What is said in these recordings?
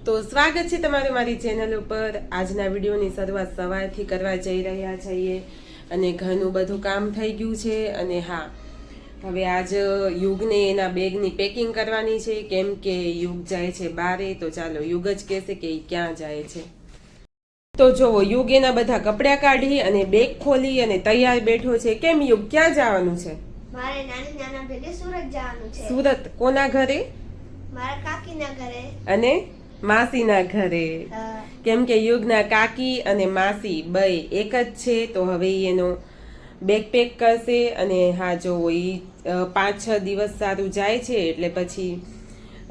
તો સ્વાગત છે તમારું મારી ચેનલ ઉપર। આજના વિડીયોની શરૂઆત સવારથી કરવા જઈ રહ્યા છીએ અને ઘણું બધું કામ થઈ ગયું છે અને હા હવે આજ યુગને એના બેગની પેકિંગ કરવાની છે કેમ કે યુગ જાય છે બારે। તો ચાલો યુગ જ કહેશે કે એ ક્યાં જાય છે। તો જોવો યુગ એના બધા કપડાં કાઢી અને બેગ ખોલી અને તૈયાર બેઠો છે। કેમ યુગ ક્યાં જવાનું છે? મારે નાની નાના ભેગે સુરત જવાનું છે। સુરત કોના ઘરે? મારા કાકીના ઘરે અને માસીના ઘરે। કેમ કે યુગના કાકી અને માસી બે એક જ છે તો હવે એનો બેગ પેક કરશે અને હા જો એ 5-6 દિવસ સારું જાય છે એટલે પછી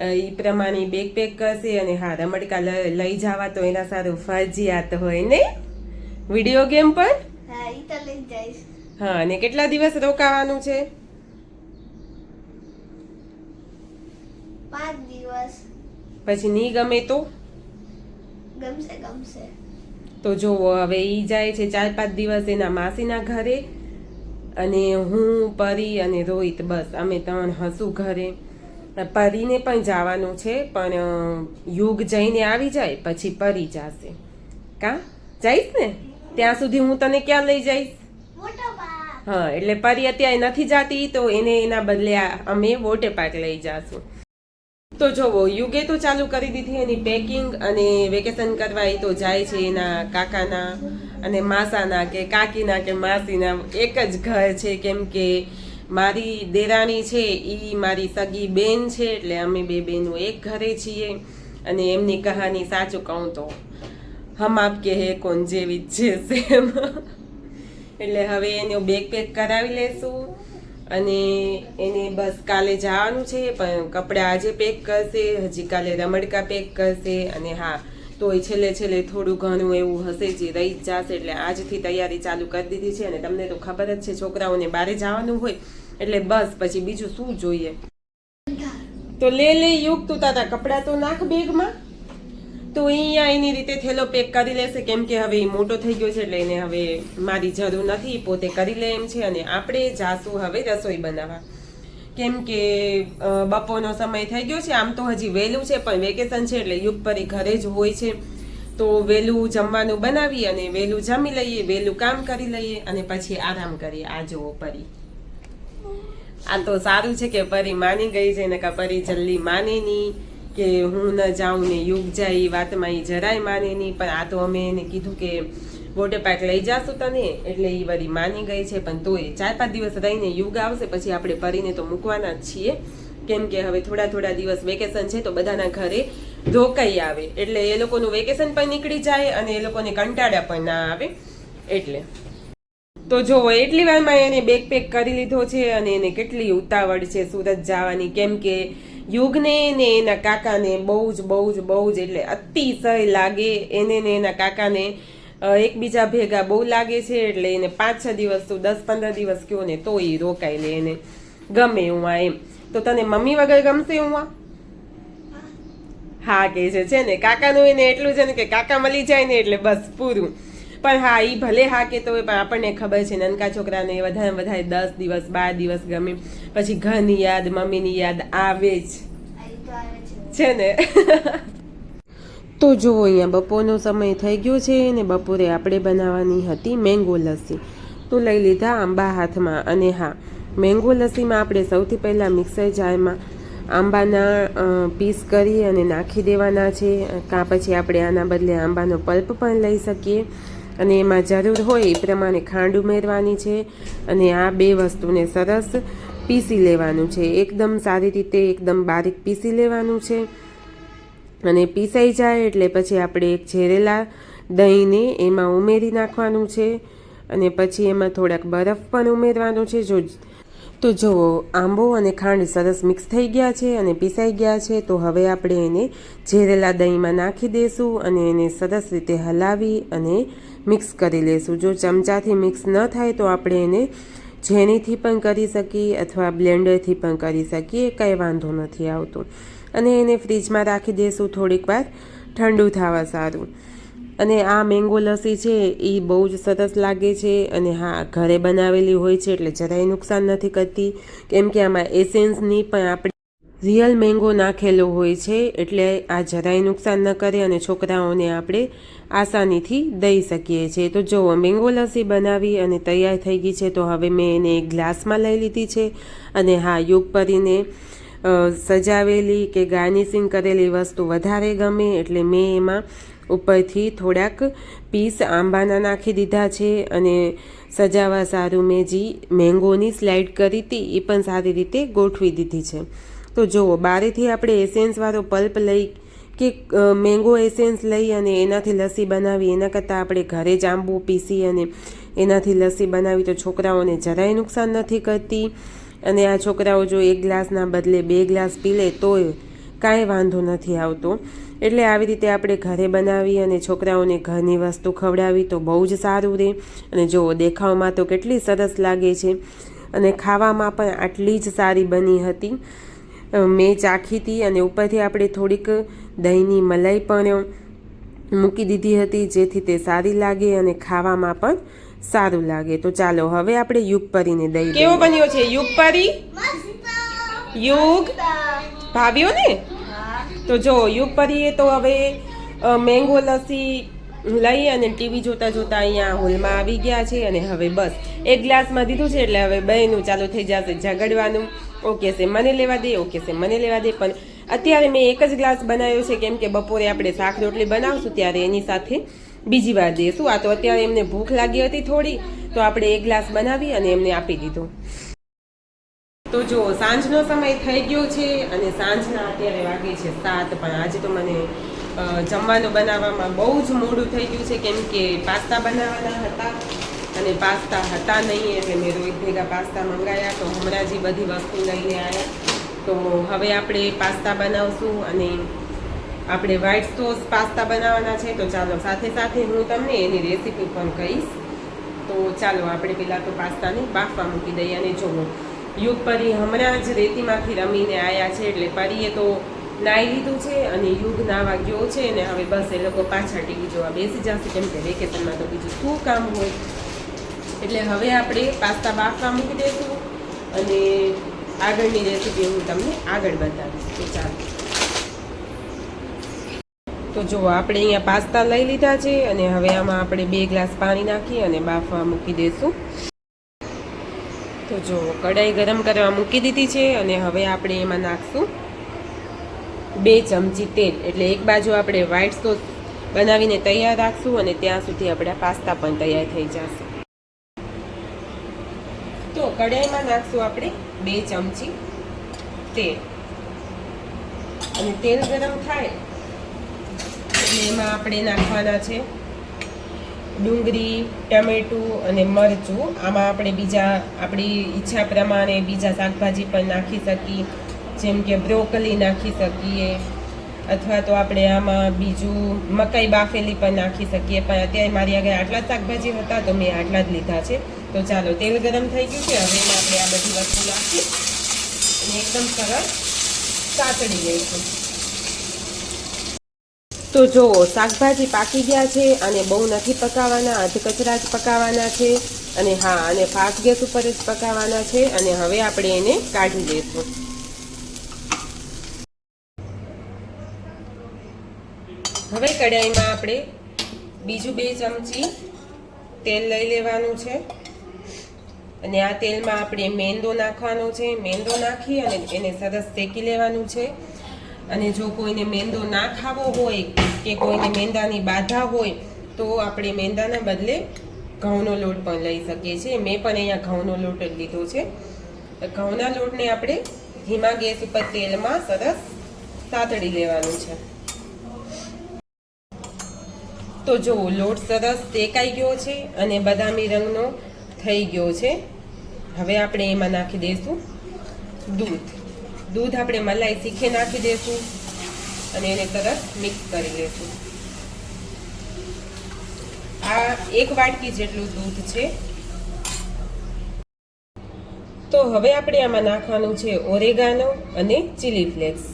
એ પ્રમાણે બેગ પેક કરશે અને હા રમડકા લઈ જવા તો એના સારું ફરજિયાત હોય ને વિડીયો ગેમ પર। હા ઈ તો લઈ જઈશ। હા અને કેટલા દિવસ રોકાવાનું છે? 5 દિવસ। પછી નહીં ગમે તો? ગમશે। તો જોવો હવે ઈ જાય છે 4-5 દિવસ એના માસીના ઘરે અને હું પરી અને રોહિત બસ અમે 3 હસું ઘરે। પરીને પણ જવાનું છે પણ યુગ જઈને આવી જાય પછી પરી જશે। કા જઈશ ને? ત્યાં સુધી હું તને ક્યાં લઈ જઈશ? હા એટલે પરી અત્યારે નથી જાતી તો એને એના બદલે અમે વોટર પાર્ક લઈ જાશું। તો જોવો યુગે તો ચાલુ કરી દીધી એની પેકિંગ અને વેકેશન કરવા એ તો જાય છે એના કાકાના અને માસાના કે કાકીના કે માસીના એક જ ઘર છે કેમ કે મારી દેરાણી છે એ મારી સગી બેન છે એટલે અમે બે બહેનો એક ઘરે છીએ અને એમની કહાની સાચું કહું તો હમ આપ કે હે કોણ જેવી જ છે સેમ। એટલે હવે એનો બેગ પેક કરાવી લેશું અને એને બસ કાલે જવાનું છે પણ કપડાં આજે પેક કરશે, હજી કાલે રમડકા પેક કરશે અને હા તો એ છેલ્લે થોડું ઘણું એવું હશે જે રહી જ જશે એટલે આજથી તૈયારી ચાલુ કરી દીધી છે। અને તમને તો ખબર જ છે છોકરાઓને બહાર જવાનું હોય એટલે બસ પછી બીજું શું જોઈએ। તો લે યુગ તું તારા કપડાં તો નાખ બેગમાં। તો અહીંયા એની રીતે થેલો પેક કરી લેશે કેમ કે હવે મોટો થઈ ગયો છે એટલે એને હવે મારી જરૂર નથી પોતે કરી લે એમ છે। અને આપણે જાશું હવે રસોઈ બનાવવા કેમ કે બપોરનો સમય થઈ ગયો છે। આમ તો હજી વહેલું છે પણ વેકેશન છે એટલે યુગ પરી ઘરે જ હોય છે તો વહેલું જમવાનું બનાવી અને વહેલું જમી લઈએ, વહેલું કામ કરી લઈએ અને પછી આરામ કરીએ। આ જુઓ પરી, આ તો સારું છે કે પરી માની ગઈ છે નકા પરી જલ્દી માને નહીં કે હું ન જાઉં ને યુગ જાય એ વાતમાં એ જરાય માને નહીં। પણ આ તો અમે એને કીધું કે વોટર પાર્ક લઈ જાશું તને એટલે એ વળી માની ગઈ છે પણ તોય 4-5 દિવસ રહીને યુગ આવશે પછી આપણે પરીને તો મૂકવાના જ છીએ કેમ કે હવે થોડા દિવસ વેકેશન છે તો બધાના ઘરે રોકાઈ આવે એટલે એ લોકોનું વેકેશન પણ નીકળી જાય અને એ લોકોને કંટાળા પણ ના આવે એટલે। તો જોવો એટલી વારમાં એને બેગ પેક કરી લીધો છે અને એને કેટલી ઉતાવળ છે સુરત જવાની કેમ કે યુગને ને એના કાકાને બહુ જ એટલે અતિશય લાગે એને ને એના કાકાને એકબીજા ભેગા બહુ લાગે છે એટલે એને 5-6 દિવસ તો 10-15 દિવસ કયો ને તો એ રોકાઈ લે એને ગમે હું એમ। તો તને મમ્મી વગર ગમશે હું? હા કે છે ને કાકાનું એને એટલું છે ને કે કાકા મળી જાય ને એટલે બસ પૂરું। પણ હા એ ભલે હા કે તો પણ આપણને ખબર છે નાનકા છોકરાને વધારે 10 દિવસ 12 દિવસ ગમે પછી ઘરની યાદ મમ્મીની યાદ આવે જ છે ને। તો જુઓ અહીંયા બપોરનો સમય થઈ ગયો છે ને બપોરે આપણે બનાવવાની હતી મેંગો લસ્સી। તો લઈ લીધા આંબા હાથમાં અને હા મેંગો લસ્સીમાં આપણે સૌથી પહેલાં મિક્સર જારમાં આંબાના પીસ કરી અને નાખી દેવાના છે કાં પછી આપણે આના બદલે આંબાનો પલ્પ પણ લઈ શકીએ અને એમાં જરૂર હોય એ પ્રમાણે ખાંડ ઉમેરવાની છે અને આ બે વસ્તુને સરસ પીસી લેવાનું છે એકદમ સારી રીતે એકદમ બારીક પીસી લેવાનું છે। અને પીસાઈ જાય એટલે પછી આપણે એક ઝેરેલા દહીંને એમાં ઉમેરી નાખવાનું છે અને પછી એમાં થોડાક બરફ પણ ઉમેરવાનો છે। તો જુઓ આંબો અને ખાંડ સરસ મિક્સ થઈ ગયા છે અને પીસાઈ ગયા છે તો હવે આપણે એને ઝેરેલા દહીંમાં નાખી દઈશું અને એને સરસ રીતે હલાવી અને મિક્સ કરી લઈશું। જો ચમચાથી મિક્સ ન થાય તો આપણે એને ઝેણીથી પણ કરી શકીએ અથવા બ્લેન્ડરથી પણ કરી શકીએ કંઈ વાંધો નથી આવતો અને એને ફ્રીજમાં રાખી દઈશું થોડીક વાર ઠંડુ થવા સારું। અને આ મેંગો લસ્સી છે એ બહુ જ સરસ લાગે છે અને હા ઘરે બનાવેલી હોય છે એટલે જરાય નુકસાન નથી કરતી કેમ કે આમાં એસેન્સની પણ આપણે રિયલ મેંગો નાખેલો હોય છે, એટલે આ જરાય નુકસાન ન કરે અને છોકરાઓને આપણે આસાનીથી દઈ શકીએ છીએ. તો જુઓ, મેંગો લસ્સી બનાવી અને તૈયાર થઈ ગઈ છે. તો હવે મેં એને એક ગ્લાસમાં લઈ લીધી છે. અને હા, યુગપરીને સજાવેલી કે ગાર્નિશિંગ કરેલી વસ્તુ વધારે ગમે, એટલે મેં એમાં ઉપરથી થોડાક પીસ આંબાના નાખી દીધા છે. અને સજાવવા સારું મેં જે મેંગોની સ્લાઇડ કરી હતી એ પણ સારી રીતે ગોઠવી દીધી છે. તો જુઓ, બારેથી આપણે એસેન્સવાળો પલ્પ લઈ કે મેંગો એસેન્સ લઈ અને એનાથી લસ્સી બનાવી, એના કરતાં આપણે ઘરે જ આંબો પીસી અને એનાથી લસ્સી બનાવી તો છોકરાઓને જરાય નુકસાન નથી કરતી. અને આ છોકરાઓ જો એક ગ્લાસના બદલે 2 ગ્લાસ પી લે તોય કાંઈ વાંધો નથી આવતો. એટલે આવી રીતે આપણે ઘરે બનાવી અને છોકરાઓને ઘરની વસ્તુ ખવડાવી તો બહુ જ સારું રહે. અને જુઓ, દેખાવમાં તો કેટલી સરસ લાગે છે અને ખાવામાં પણ આટલી જ સારી બની હતી. મેં ચાખી હતી અને ઉપરથી આપણે થોડીક દહીંની મલાઈ પણ મૂકી દીધી હતી, જેથી તે સારી લાગે અને ખાવામાં પણ સારું લાગે. તો ચાલો હવે આપણે યુગપરીને દઈ દઈએ. કેવો બન્યો છે યુગપરી? યુગ ભાવ્યો ને? તો જો, યુગપરીએ તો હવે મેંગો લસ્સી લઈ અને ટીવી જોતા જોતા અહીંયા હોલમાં આવી ગયા છે. અને હવે બસ એક ગ્લાસમાં દીધું છે એટલે હવે બેયનું ચાલુ થઈ જશે ઝઘડવાનું. ઓકે છે મને લેવા દે, ઓકે છે મને લેવા દે. પણ અત્યારે મેં એક જ ગ્લાસ બનાવ્યો છે, કેમ કે બપોરે આપણે શાક રોટલી બનાવશું ત્યારે એની સાથે બીજી વાર દઈશું. આ તો અત્યારે એમને ભૂખ લાગી હતી થોડી, તો આપણે એક ગ્લાસ બનાવી અને એમને આપી દીધો. તો જો, સાંજનો સમય થઈ ગયો છે અને સાંજના અત્યારે વાગે છે 7. પણ આજે તો મને જમવાનું બનાવવામાં બહુ જ મોડું થઈ ગયું છે, કેમ કે પાસ્તા બનાવવાના હતા અને પાસ્તા હતા નહીં, એટલે મેં રોહિત ભેગા પાસ્તા મંગાવ્યા. તો હમણાં જ બધી વસ્તુ લઈને આવ્યા. તો હવે આપણે પાસ્તા બનાવશું અને આપણે વ્હાઈટ સોસ પાસ્તા બનાવવાના છે. તો ચાલો, સાથે સાથે હું તમને એની રેસીપી પણ કહીશ. તો ચાલો આપણે પહેલાં તો પાસ્તાને બાફવા મૂકી દઈએ. અને જુઓ, યુગપરી હમણાં જ રેતીમાંથી રમીને આવ્યા છે, એટલે પરીએ તો નાહી લીધું છે અને યુગ નાવા ગયો છે. ને હવે બસ એ લોકો પાછા ટીવી જોવા બેસી જશે, કેમ કે વેકેશનમાં તો બીજું શું કામ હોય. એટલે હવે આપણે પાસ્તા બાફવા મૂકી દઈશું અને આગળની રેસીપી હું તમને આગળ બતાવીશ. તો ચાલો, તો જુઓ, આપણે અહીંયા પાસ્તા લઈ લીધા છે અને હવે આમાં આપણે 2 ગ્લાસ પાણી નાખી અને બાફવા મૂકી દઈશું. તો જો, કઢાઈ ગરમ કરવા મૂકી દીધી છે અને હવે આપણે એમાં નાખશું 2 ચમચી તેલ. એટલે એક બાજુ આપણે વ્હાઈટ સોસ બનાવીને તૈયાર રાખશું અને ત્યાં સુધી આપણા પાસ્તા પણ તૈયાર થઈ જશે. તો કઢાઈમાં નાખશું આપણે 2 ચમચી તેલ. અને તેલ ગરમ થાય એટલે એમાં આપણે નાખવાના છે ડુંગળી, ટમેટું અને મરચું. આમાં આપણે બીજા આપણી ઈચ્છા પ્રમાણે બીજા શાકભાજી પણ નાખી શકીએ, જેમ કે બ્રોકલી નાખી શકીએ, અથવા તો આપણે આમાં બીજું મકાઈ બાફેલી પણ નાખી શકીએ. પણ અત્યારે મારી આગળ આટલા જ શાકભાજી હતા તો મેં આટલા જ લીધા છે. તો ચાલો, તેલ ગરમ થઈ ગયું છે. હવે એમાં આપણે આ બધી વસ્તુ નાખી અને એકદમ સરસ સાતળી લઈશું. તો જુઓ, શાકભાજી પાકી ગયા છે અને બહુ નથી પકાવવાના, અધકચરા જ પકાવવાના છે. અને હા, અને ફાસ્ટ ગેસ ઉપર જ પકાવવાના છે. અને હવે આપણે એને કાઢી લઈશું. હવે કઢાઈમાં આપણે બીજું 2 ચમચી તેલ લઈ લેવાનું છે અને આ તેલમાં આપણે મેંદો નાખવાનો છે. મેંદો નાખી અને એને સરસ શેકી લેવાનું છે. અને જો કોઈને મેંદો ના ખાવો હોય કે કોઈને મેંદાની બાધા હોય તો આપણે મેંદાના બદલે ઘઉંનો લોટ પણ લઈ શકીએ છીએ. મેં પણ અહીંયા ઘઉંનો લોટ જ લીધો છે. ઘઉંના લોટને આપણે ધીમા ગેસ ઉપર તેલમાં સરસ સાતળી લેવાનું છે. તો જો, લોટ સરસ શેકાઈ ગયો છે અને બદામી રંગનો થઈ ગયો છે. હવે આપણે એમાં નાખી દઈશું દૂધ. દૂધ આપણે મલાઈ શીખે નાખી દઈશું અને એને સરસ મિક્સ કરી લઈશું. આ 1 વાટકી જેટલું દૂધ છે. તો હવે આપણે આમાં નાખવાનું છે ઓરેગાનો અને ચીલી ફ્લેક્સ.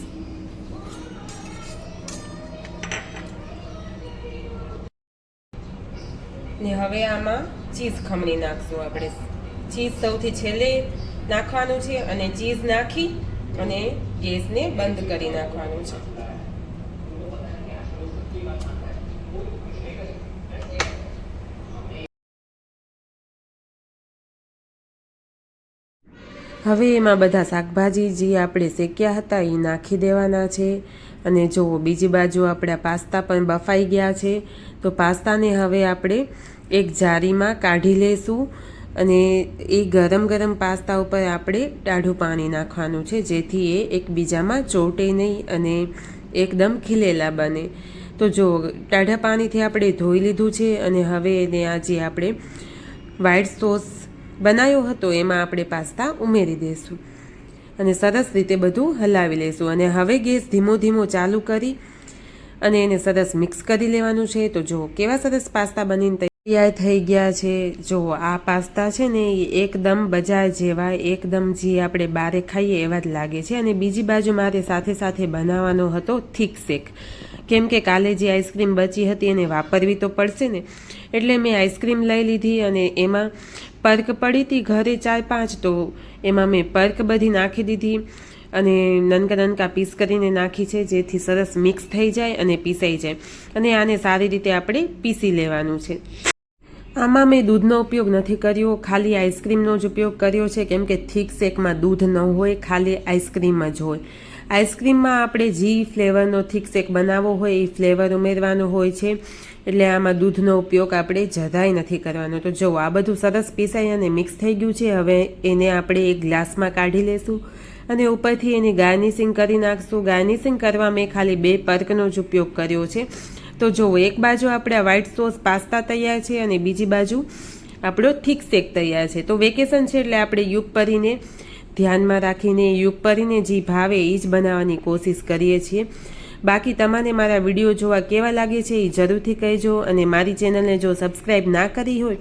ને હવે આમાં ચીઝ ખમણી નાખશું આપણે. ચીઝ સૌથી છેલ્લે નાખવાનું છે અને ચીઝ નાખી અને ગેસને બંધ કરી નાખવાનું છે. હવે એમાં બધા શાકભાજી જે આપણે શેક્યા હતા એ નાખી દેવાના છે. અને જુઓ બીજી બાજુ આપણા પાસ્તા પણ બફાઈ ગયા છે. તો પાસ્તાને હવે આપણે એક જારીમાં કાઢી લઈશું અને એ ગરમ ગરમ પાસ્તા ઉપર આપણે ટાઢું પાણી નાખવાનું છે, જેથી એ એકબીજામાં ચોંટે નહીં અને એકદમ ખીલેલા બને. તો જો ટાઢા પાણીથી આપણે ધોઈ લીધું છે અને હવે એને આજે આપણે વ્હાઈટ સોસ બનાવ્યો હતો એમાં આપણે પાસ્તા ઉમેરી દઈશું અને સરસ રીતે બધું હલાવી લઈશું. અને હવે ગેસ ધીમો ધીમો ચાલુ કરી અને એને સરસ મિક્સ કરી લેવાનું છે. તો જુઓ કેવા સરસ પાસ્તા બનીને તૈયાર થઈ ગયા છે. જુઓ આ પાસ્તા છે ને એ એકદમ બજાર જેવા, એકદમ જે આપણે બારે ખાઈએ એવા જ લાગે છે. અને બીજી બાજુ મારે સાથે સાથે બનાવવાનો હતો થીક શેક, કેમ કે કાલે જે આઈસ્ક્રીમ બચી હતી એને વાપરવી તો પડશે ને, એટલે મેં આઈસ્ક્રીમ લઈ લીધી અને એમાં પર્ક પડી હતી ઘરે 4-5, તો એમાં મેં પર્ક બધી નાખી દીધી અને નનકા નનકા પીસ કરીને નાખી છે, જેથી સરસ મિક્સ થઈ જાય અને પીસાઈ જાય. અને આને સારી રીતે આપણે પીસી લેવાનું છે. આમાં મેં દૂધનો ઉપયોગ નથી કર્યો, ખાલી આઈસ્ક્રીમનો જ ઉપયોગ કર્યો છે, કેમ કે થીક શેકમાં દૂધ ન હોય, ખાલી આઈસ્ક્રીમ જ હોય. આઈસ્ક્રીમમાં આપણે જે ફ્લેવરનો થીક શેક બનાવવો હોય એ ફ્લેવર ઉમેરવાનો હોય છે, એટલે આમાં દૂધનો ઉપયોગ આપણે જરાય નથી કરવાનો. તો જો આ બધું સરસ પીસાઈ અને મિક્સ થઈ ગયું છે. હવે એને આપણે એક ગ્લાસમાં કાઢી લેશું અને ઉપરથી એની ગાર્નિશિંગ કરી નાખશું. ગાર્નિશિંગ કરવા મેં ખાલી 2 પર્કનો જ ઉપયોગ કર્યો છે. તો જુઓ એક બાજુ આપણે વ્હાઈટ સોસ પાસ્તા તૈયાર છે અને બીજી બાજુ આપણો થીક શેક તૈયાર છે. તો વેકેશન છે એટલે આપણે યુગપરીને ધ્યાનમાં રાખીને યુગપરીને જે ભાવે એ જ બનાવવાની કોશિશ કરીએ છીએ. બાકી તમને મારા વિડીયો જોવા કેવા લાગે છે એ જરૂરથી કહેજો. અને મારી ચેનલને જો સબસ્ક્રાઈબ ના કરી હોય